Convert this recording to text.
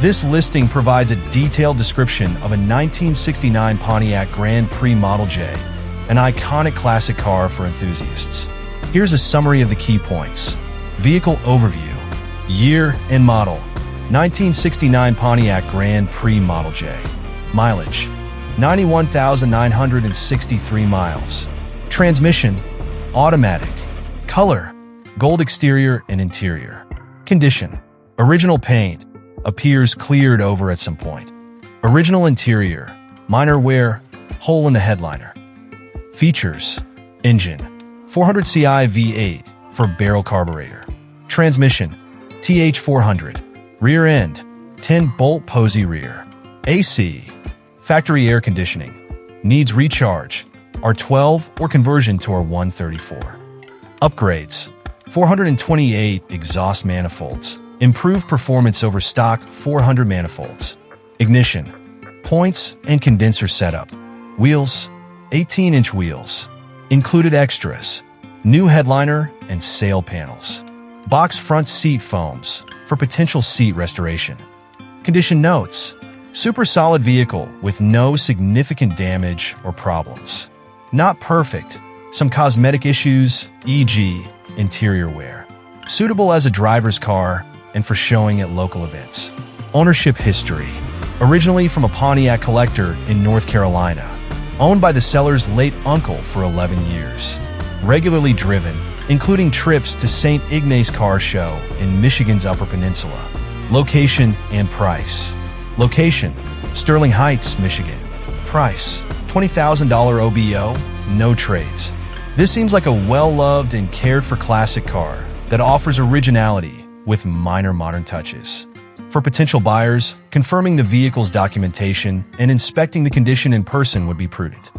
This listing provides a detailed description of a 1969 Pontiac Grand Prix Model J, an iconic classic car for enthusiasts. Here's a summary of the key points. Vehicle overview. Year and model. 1969 Pontiac Grand Prix Model J. Mileage. 91,963 miles. Transmission. Automatic. Color. Gold exterior and interior. Condition. Original paint. Appears cleared over at some point. Original interior. Minor wear. Hole in the headliner. Features. Engine. 400 CI V8 for barrel carburetor. Transmission. TH400. Rear end. 10-bolt posi rear. AC. Factory air conditioning. Needs recharge. R12 or conversion to R134. Upgrades. 428 exhaust manifolds. Improved performance over stock 400 manifolds. Ignition. Points and condenser setup. Wheels. 18-inch wheels. Included extras. New headliner and sail panels. Box front seat foams for potential seat restoration. Condition notes. Super solid vehicle with no significant damage or problems. Not perfect. Some cosmetic issues, e.g. interior wear. Suitable as a driver's car and for showing at local events. Ownership history. Originally from a Pontiac collector in North Carolina. Owned by the seller's late uncle for 11 years. Regularly driven, including trips to St. Ignace Car Show in Michigan's Upper Peninsula. Location and price. Location, Sterling Heights, Michigan. Price, $20,000 OBO, no trades. This seems like a well-loved and cared-for classic car that offers originality with minor modern touches. For potential buyers, confirming the vehicle's documentation and inspecting the condition in person would be prudent.